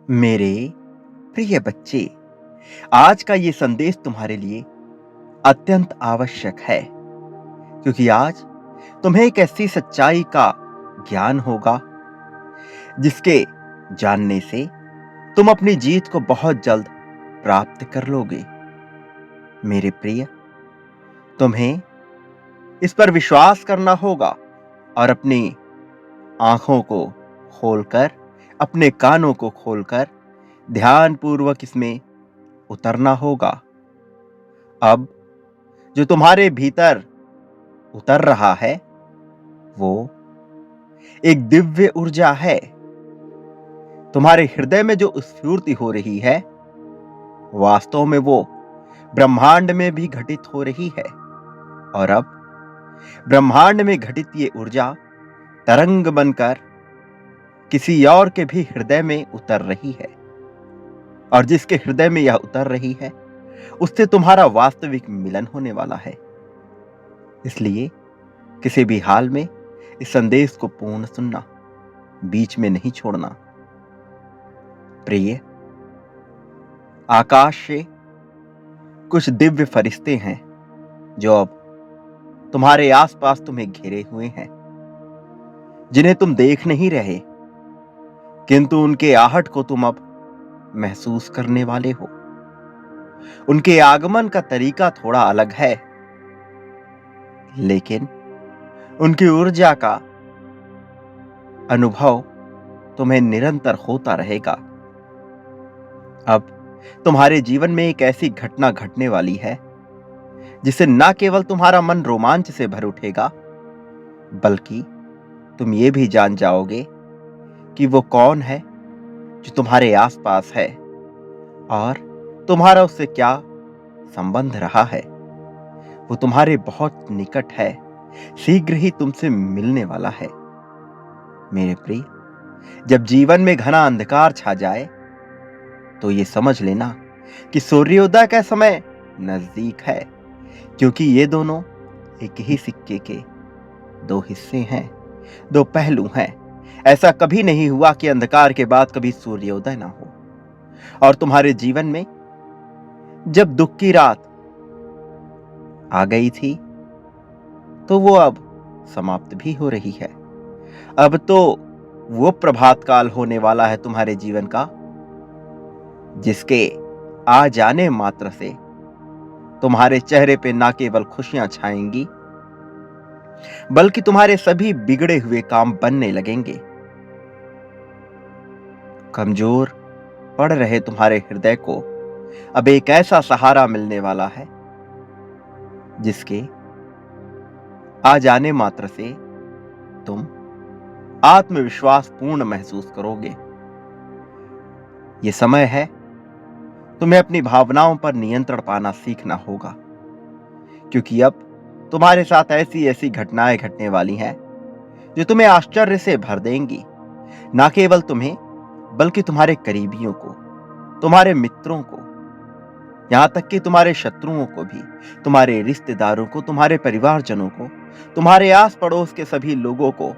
मेरे प्रिय बच्चे, आज का ये संदेश तुम्हारे लिए अत्यंत आवश्यक है क्योंकि आज तुम्हें एक ऐसी सच्चाई का ज्ञान होगा जिसके जानने से तुम अपनी जीत को बहुत जल्द प्राप्त कर लोगे। मेरे प्रिय, तुम्हें इस पर विश्वास करना होगा और अपनी आंखों को खोलकर, अपने कानों को खोलकर ध्यानपूर्वक इसमें उतरना होगा। अब जो तुम्हारे भीतर उतर रहा है वो एक दिव्य ऊर्जा है। तुम्हारे हृदय में जो स्फूर्ति हो रही है वास्तव में वो ब्रह्मांड में भी घटित हो रही है। और अब ब्रह्मांड में घटित ये ऊर्जा तरंग बनकर किसी और के भी हृदय में उतर रही है, और जिसके हृदय में यह उतर रही है उससे तुम्हारा वास्तविक मिलन होने वाला है। इसलिए किसी भी हाल में इस संदेश को पूर्ण सुनना, बीच में नहीं छोड़ना। प्रिय, आकाश से कुछ दिव्य फरिश्ते हैं जो अब तुम्हारे आसपास तुम्हें घेरे हुए हैं, जिन्हें तुम देख नहीं रहे, किंतु उनके आहट को तुम अब महसूस करने वाले हो। उनके आगमन का तरीका थोड़ा अलग है, लेकिन उनकी ऊर्जा का अनुभव तुम्हें निरंतर होता रहेगा। अब तुम्हारे जीवन में एक ऐसी घटना घटने वाली है जिससे न केवल तुम्हारा मन रोमांच से भर उठेगा, बल्कि तुम ये भी जान जाओगे कि वो कौन है जो तुम्हारे आसपास है और तुम्हारा उससे क्या संबंध रहा है। वो तुम्हारे बहुत निकट है, शीघ्र ही तुमसे मिलने वाला है। मेरे प्रिय, जब जीवन में घना अंधकार छा जाए तो ये समझ लेना कि सूर्योदय का समय नजदीक है, क्योंकि ये दोनों एक ही सिक्के के दो हिस्से हैं, दो पहलू हैं। ऐसा कभी नहीं हुआ कि अंधकार के बाद कभी सूर्योदय ना हो। और तुम्हारे जीवन में जब दुख की रात आ गई थी तो वो अब समाप्त भी हो रही है। अब तो वो प्रभात काल होने वाला है तुम्हारे जीवन का, जिसके आ जाने मात्र से तुम्हारे चेहरे पे ना केवल खुशियां छाएंगी, बल्कि तुम्हारे सभी बिगड़े हुए काम बनने लगेंगे। कमजोर पड़ रहे तुम्हारे हृदय को अब एक ऐसा सहारा मिलने वाला है जिसके आ जाने मात्र से तुम आत्मविश्वास पूर्ण महसूस करोगे। यह समय है तुम्हें अपनी भावनाओं पर नियंत्रण पाना सीखना होगा, क्योंकि अब तुम्हारे साथ ऐसी ऐसी घटनाएं घटने वाली हैं जो तुम्हें आश्चर्य से भर देंगी। ना केवल तुम्हें, बल्कि तुम्हारे करीबियों को, तुम्हारे मित्रों को, यहां तक कि तुम्हारे शत्रुओं को भी, तुम्हारे रिश्तेदारों को, तुम्हारे परिवारजनों को, तुम्हारे आस पड़ोस के सभी लोगों को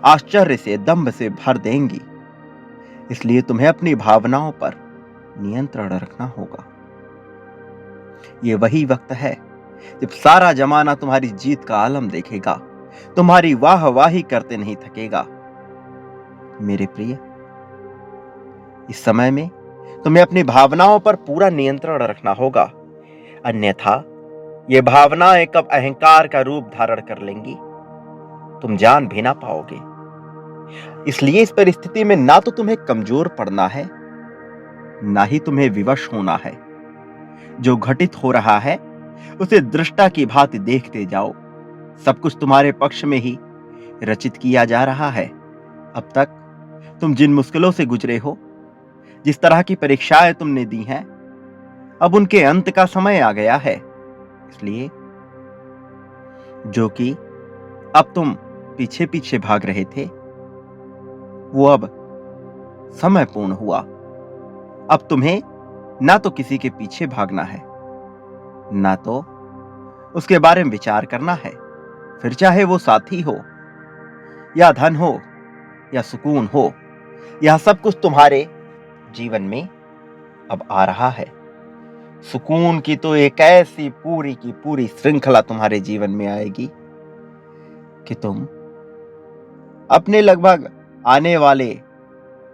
आश्चर्य से, दंभ से भर देंगी। इसलिए तुम्हें अपनी भावनाओं पर नियंत्रण रखना होगा। यह वही वक्त है जब सारा जमाना तुम्हारी जीत का आलम देखेगा, तुम्हारी वाहवाही करते नहीं थकेगा। मेरे प्रिय, इस समय में तुम्हें अपनी भावनाओं पर पूरा नियंत्रण रखना होगा, अन्यथा ये भावनाएं कब अहंकार का रूप धारण कर लेंगी तुम जान भी ना पाओगे। इसलिए इस परिस्थिति में ना तो तुम्हें कमजोर पड़ना है, ना ही तुम्हें विवश होना है। जो घटित हो रहा है उसे दृष्टा की भांति देखते जाओ। सब कुछ तुम्हारे पक्ष में ही रचित किया जा रहा है। अब तक तुम जिन मुश्किलों से गुजरे हो, जिस तरह की परीक्षाएं तुमने दी हैं, अब उनके अंत का समय आ गया है। इसलिए जो कि अब तुम पीछे पीछे भाग रहे थे, वो अब समय पूर्ण हुआ। अब तुम्हें ना तो किसी के पीछे भागना है, ना तो उसके बारे में विचार करना है। फिर चाहे वो साथी हो या धन हो या सुकून हो, यह सब कुछ तुम्हारे जीवन में अब आ रहा है। सुकून की तो एक ऐसी पूरी की पूरी श्रृंखला तुम्हारे जीवन में आएगी कि तुम अपने लगभग आने वाले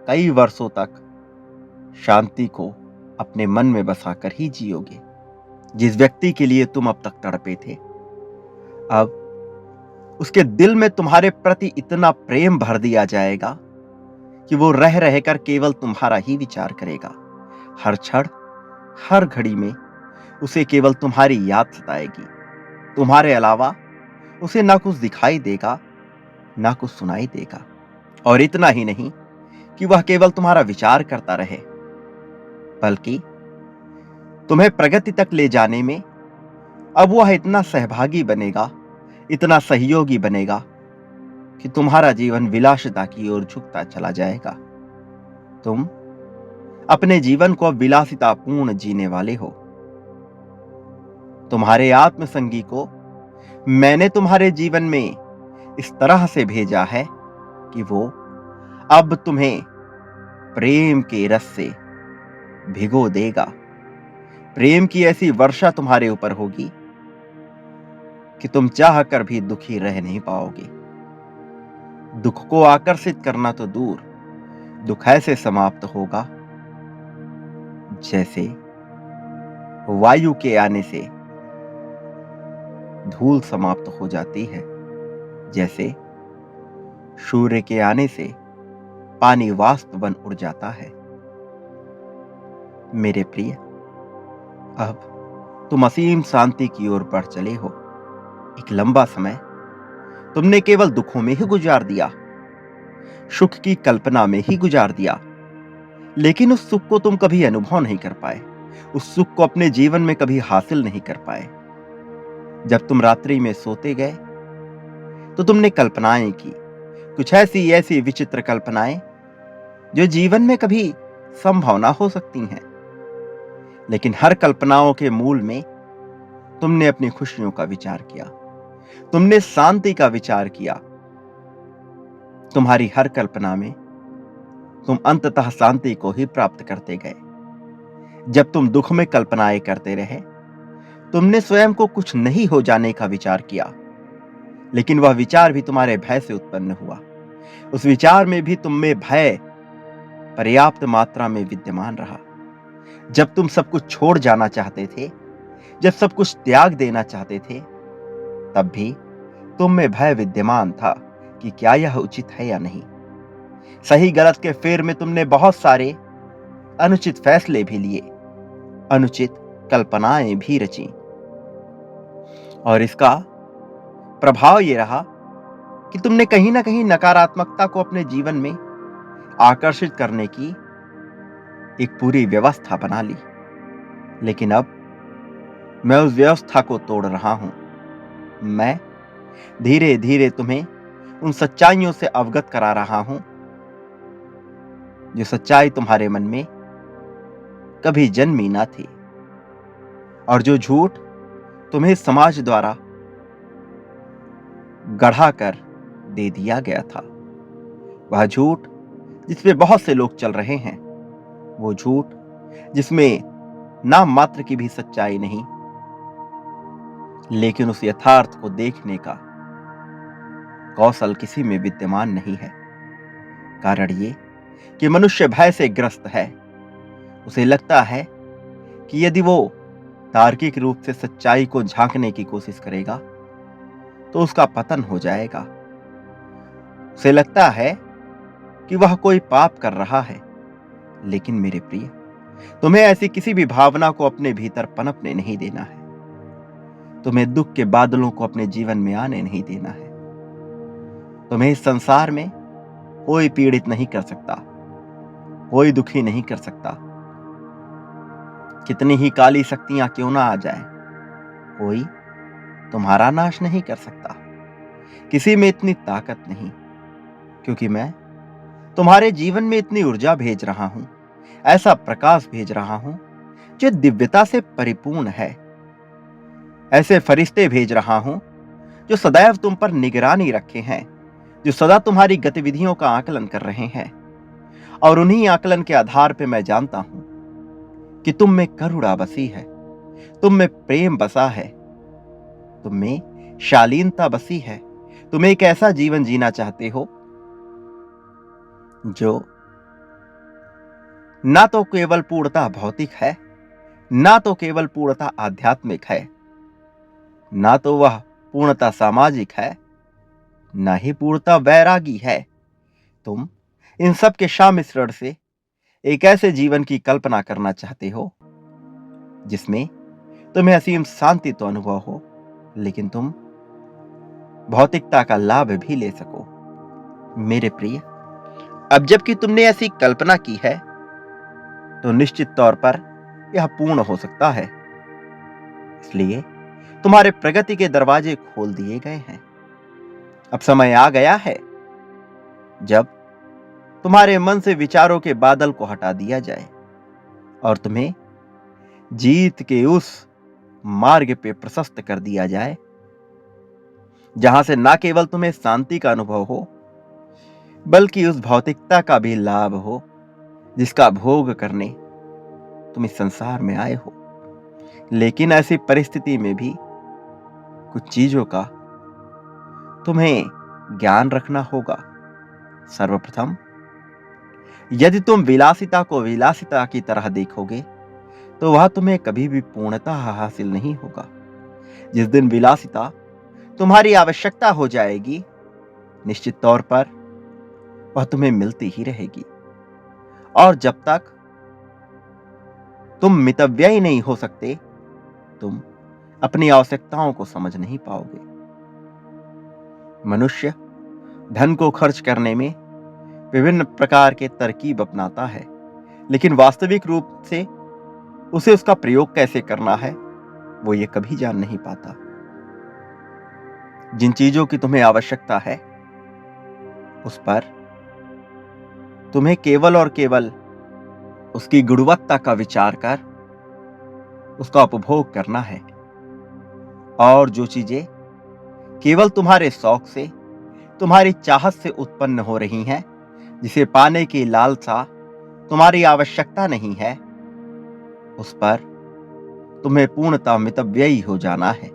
कई वर्षों तक शांति को अपने मन में बसाकर ही जियोगे। जिस व्यक्ति के लिए तुम अब तक तड़पे थे, अब उसके दिल में तुम्हारे प्रति इतना प्रेम भर दिया जाएगा कि वो रह रहकर केवल तुम्हारा ही विचार करेगा। हर क्षण, हर घड़ी में उसे केवल तुम्हारी याद सताएगी। तुम्हारे अलावा उसे ना कुछ दिखाई देगा, ना कुछ सुनाई देगा। और इतना ही नहीं कि वह केवल तुम्हारा विचार करता रहे, बल्कि तुम्हें प्रगति तक ले जाने में अब वह इतना सहभागी बनेगा, इतना सहयोगी बनेगा कि तुम्हारा जीवन विलासिता की ओर झुकता चला जाएगा। तुम अपने जीवन को अब विलासितापूर्ण जीने वाले हो। तुम्हारे आत्मसंगी को मैंने तुम्हारे जीवन में इस तरह से भेजा है कि वो अब तुम्हें प्रेम के रस से भिगो देगा। प्रेम की ऐसी वर्षा तुम्हारे ऊपर होगी कि तुम चाह कर भी दुखी रह नहीं पाओगे। दुख को आकर्षित करना तो दूर, दुख ऐसे समाप्त होगा जैसे वायु के आने से धूल समाप्त हो जाती है, जैसे सूर्य के आने से पानी वाष्प बन उड़ जाता है। मेरे प्रिय, अब तुम असीम शांति की ओर बढ़ चले हो। एक लंबा समय तुमने केवल दुखों में ही गुजार दिया, सुख की कल्पना में ही गुजार दिया, लेकिन उस सुख को तुम कभी अनुभव नहीं कर पाए, उस सुख को अपने जीवन में कभी हासिल नहीं कर पाए। जब तुम रात्रि में सोते गए तो तुमने कल्पनाएं की, कुछ ऐसी ऐसी विचित्र कल्पनाएं जो जीवन में कभी संभव ना हो सकती हैं। लेकिन हर कल्पनाओं के मूल में तुमने अपनी खुशियों का विचार किया, तुमने शांति का विचार किया। तुम्हारी हर कल्पना में तुम अंततः शांति को ही प्राप्त करते गए। जब तुम दुख में कल्पनाएं करते रहे, तुमने स्वयं को कुछ नहीं हो जाने का विचार किया, लेकिन वह विचार भी तुम्हारे भय से उत्पन्न हुआ। उस विचार में भी तुम में भय पर्याप्त मात्रा में विद्यमान रहा। जब तुम सब कुछ छोड़ जाना चाहते थे, जब सब कुछ त्याग देना चाहते थे, तब भी तुम में भय विद्यमान था कि क्या यह उचित है या नहीं। सही गलत के फेर में तुमने बहुत सारे अनुचित फैसले भी लिए, अनुचित कल्पनाएं भी रची, और इसका प्रभाव यह रहा कि तुमने कहीं ना कहीं नकारात्मकता को अपने जीवन में आकर्षित करने की एक पूरी व्यवस्था बना ली। लेकिन अब मैं उस व्यवस्था को तोड़ रहा हूं। मैं धीरे धीरे तुम्हें उन सच्चाइयों से अवगत करा रहा हूं जो सच्चाई तुम्हारे मन में कभी जन्मी ना थी, और जो झूठ तुम्हें समाज द्वारा गढ़ा कर दे दिया गया था। वह झूठ जिसमें बहुत से लोग चल रहे हैं, वो झूठ जिसमें नाम मात्र की भी सच्चाई नहीं, लेकिन उस यथार्थ को देखने का कौशल किसी में विद्यमान नहीं है। कारण ये कि मनुष्य भय से ग्रस्त है। उसे लगता है कि यदि वो तार्किक रूप से सच्चाई को झांकने की कोशिश करेगा तो उसका पतन हो जाएगा। उसे लगता है कि वह कोई पाप कर रहा है। लेकिन मेरे प्रिय, तुम्हें ऐसी किसी भी भावना को अपने भीतर पनपने नहीं देना है। तुम्हें दुख के बादलों को अपने जीवन में आने नहीं देना है। तुम्हें इस संसार में कोई पीड़ित नहीं कर सकता, कोई दुखी नहीं कर सकता। कितनी ही काली शक्तियां क्यों ना आ जाए, कोई तुम्हारा नाश नहीं कर सकता। किसी में इतनी ताकत नहीं, क्योंकि मैं तुम्हारे जीवन में इतनी ऊर्जा भेज रहा हूं, ऐसा प्रकाश भेज रहा हूं जो दिव्यता से परिपूर्ण है। ऐसे फरिश्ते भेज रहा हूं जो सदैव तुम पर निगरानी रखे हैं, जो सदा तुम्हारी गतिविधियों का आकलन कर रहे हैं, और उन्हीं आकलन के आधार पे मैं जानता हूं कि तुम में करुणा बसी है, तुम में प्रेम बसा है, तुम में शालीनता बसी है। तुम एक ऐसा जीवन जीना चाहते हो जो ना तो केवल पूर्णतः भौतिक है, ना तो केवल पूर्णतः आध्यात्मिक है, ना तो वह पूर्णतः सामाजिक है, ना ही पूर्णतः वैरागी है। तुम इन सब के शामिश्रण से एक ऐसे जीवन की कल्पना करना चाहते हो जिसमें तुम्हें असीम शांति तो अनुभव हो, लेकिन तुम भौतिकता का लाभ भी ले सको। मेरे प्रिय, अब जबकि तुमने ऐसी कल्पना की है तो निश्चित तौर पर यह पूर्ण हो सकता है। इसलिए तुम्हारे प्रगति के दरवाजे खोल दिए गए हैं। अब समय आ गया है जब तुम्हारे मन से विचारों के बादल को हटा दिया जाए और तुम्हें जीत के उस मार्ग पे प्रशस्त कर दिया जाए जहां से ना केवल तुम्हें शांति का अनुभव हो, बल्कि उस भौतिकता का भी लाभ हो जिसका भोग करने तुम इस संसार में आए हो। लेकिन ऐसी परिस्थिति में भी कुछ चीजों का तुम्हें ज्ञान रखना होगा। सर्वप्रथम, यदि तुम विलासिता को विलासिता की तरह देखोगे तो वह तुम्हें कभी भी पूर्णता हासिल नहीं होगा। जिस दिन विलासिता तुम्हारी आवश्यकता हो जाएगी, निश्चित तौर पर वह तुम्हें मिलती ही रहेगी। और जब तक तुम मितव्ययी नहीं हो सकते, तुम अपनी आवश्यकताओं को समझ नहीं पाओगे। मनुष्य धन को खर्च करने में विभिन्न प्रकार के तरकीब अपनाता है, लेकिन वास्तविक रूप से उसे उसका प्रयोग कैसे करना है वो ये कभी जान नहीं पाता। जिन चीजों की तुम्हें आवश्यकता है उस पर तुम्हें केवल और केवल उसकी गुणवत्ता का विचार कर उसका उपभोग करना है। और जो चीजें केवल तुम्हारे शौक से, तुम्हारी चाहत से उत्पन्न हो रही हैं, जिसे पाने की लालसा तुम्हारी आवश्यकता नहीं है, उस पर तुम्हें पूर्णतः मितव्ययी हो जाना है।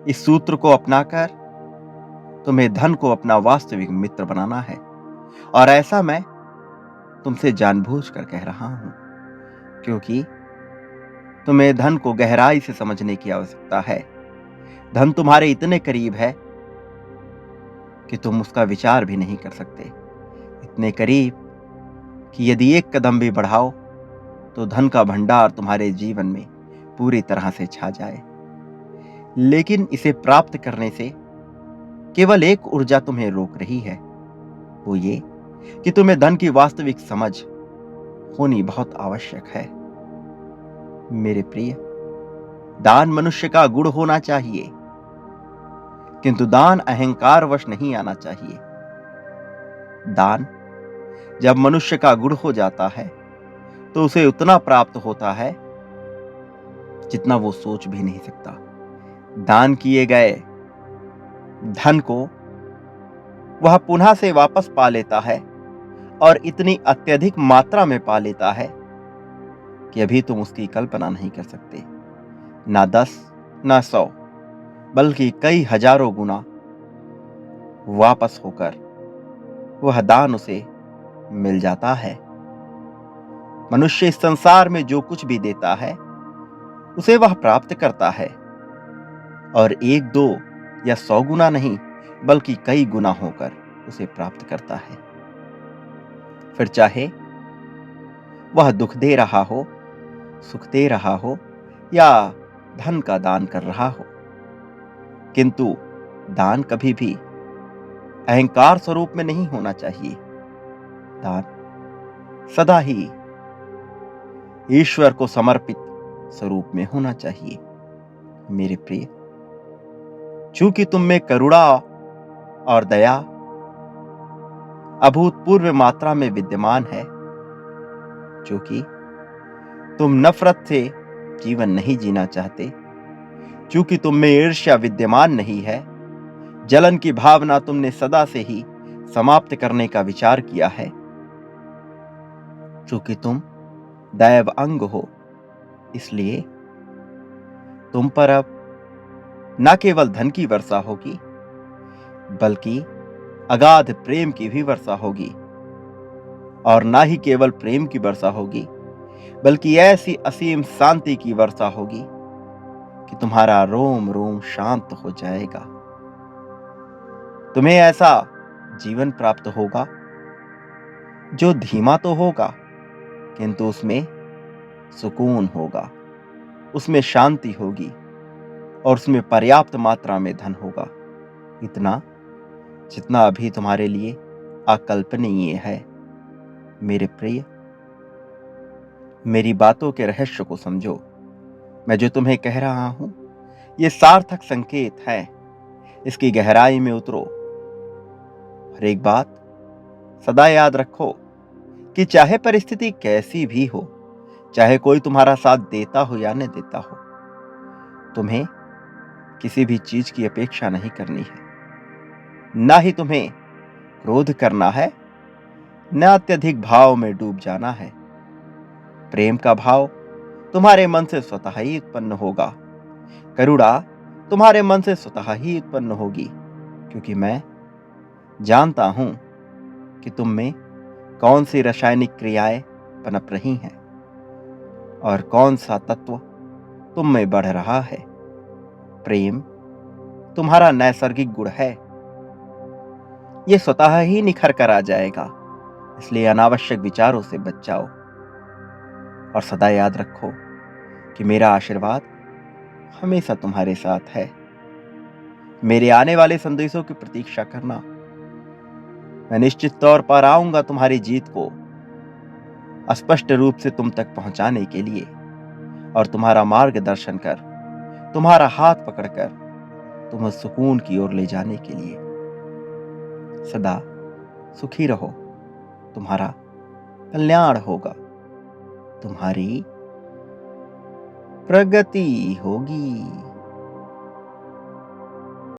इस सूत्र को अपनाकर तुम्हें धन को अपना वास्तविक मित्र बनाना है। और ऐसा मैं तुमसे जानबूझकर कह रहा हूं, क्योंकि तुम्हें धन को गहराई से समझने की आवश्यकता है। धन तुम्हारे इतने करीब है कि तुम उसका विचार भी नहीं कर सकते। इतने करीब कि यदि एक कदम भी बढ़ाओ तो धन का भंडार तुम्हारे जीवन में पूरी तरह से छा जाए। लेकिन इसे प्राप्त करने से केवल एक ऊर्जा तुम्हें रोक रही है, वो ये कि तुम्हें धन की वास्तविक समझ होनी बहुत आवश्यक है। मेरे प्रिय, दान मनुष्य का गुण होना चाहिए, किंतु दान अहंकारवश नहीं आना चाहिए। दान जब मनुष्य का गुण हो जाता है तो उसे उतना प्राप्त होता है जितना वो सोच भी नहीं सकता। दान किए गए धन को वह पुनः से वापस पा लेता है, और इतनी अत्यधिक मात्रा में पा लेता है कि अभी तुम उसकी कल्पना नहीं कर सकते। ना 10, ना 100, बल्कि कई हजारों गुना वापस होकर वह दान उसे मिल जाता है। मनुष्य इस संसार में जो कुछ भी देता है उसे वह प्राप्त करता है, और 1, 2 या 100 गुना नहीं, बल्कि कई गुना होकर उसे प्राप्त करता है। फिर चाहे वह दुख दे रहा हो, सुख दे रहा हो, या धन का दान कर रहा हो, किंतु दान कभी भी अहंकार स्वरूप में नहीं होना चाहिए। दान सदा ही ईश्वर को समर्पित स्वरूप में होना चाहिए। मेरे प्रिय, चूंकि तुम में करुणा और दया अभूतपूर्व मात्रा में विद्यमान है, क्योंकि तुम नफरत से जीवन नहीं जीना चाहते, चूंकि तुम में ईर्ष्या विद्यमान नहीं है, जलन की भावना तुमने सदा से ही समाप्त करने का विचार किया है, चूंकि तुम दैव अंग हो, इसलिए तुम पर अब न केवल धन की वर्षा होगी, बल्कि अगाध प्रेम की भी वर्षा होगी। और ना ही केवल प्रेम की वर्षा होगी, बल्कि ऐसी असीम शांति की वर्षा होगी कि तुम्हारा रोम रोम शांत हो जाएगा। तुम्हें ऐसा जीवन प्राप्त होगा जो धीमा तो होगा, किंतु उसमें सुकून होगा, उसमें शांति होगी और उसमें पर्याप्त मात्रा में धन होगा, इतना जितना अभी तुम्हारे लिए अकल्पनीय है। मेरे प्रिय, मेरी बातों के रहस्य को समझो। मैं जो तुम्हें कह रहा हूं, ये सार्थक संकेत है। इसकी गहराई में उतरो। और एक बात सदा याद रखो कि चाहे परिस्थिति कैसी भी हो, चाहे कोई तुम्हारा साथ देता हो या न देता हो, तुम्हें किसी भी चीज की अपेक्षा नहीं करनी है। ना ही तुम्हें क्रोध करना है, न अत्यधिक भाव में डूब जाना है। प्रेम का भाव तुम्हारे मन से स्वतः ही उत्पन्न होगा। करुणा तुम्हारे मन से स्वतः ही उत्पन्न होगी, क्योंकि मैं जानता हूं कि तुम में कौन सी रासायनिक क्रियाएं पनप रही हैं और कौन सा तत्व तुम में बढ़ रहा है। प्रेम तुम्हारा नैसर्गिक गुण है, यह स्वतः ही निखर कर आ जाएगा। इसलिए अनावश्यक विचारों से बच जाओ और सदा याद रखो कि मेरा आशीर्वाद हमेशा तुम्हारे साथ है। मेरे आने वाले संदेशों की प्रतीक्षा करना। मैं निश्चित तौर पर आऊंगा तुम्हारी जीत को स्पष्ट रूप से तुम तक पहुंचाने के लिए और तुम्हारा मार्गदर्शन कर, तुम्हारा हाथ पकड़कर तुम्हें सुकून की ओर ले जाने के लिए। सदा सुखी रहो, तुम्हारा कल्याण होगा, तुम्हारी प्रगति होगी।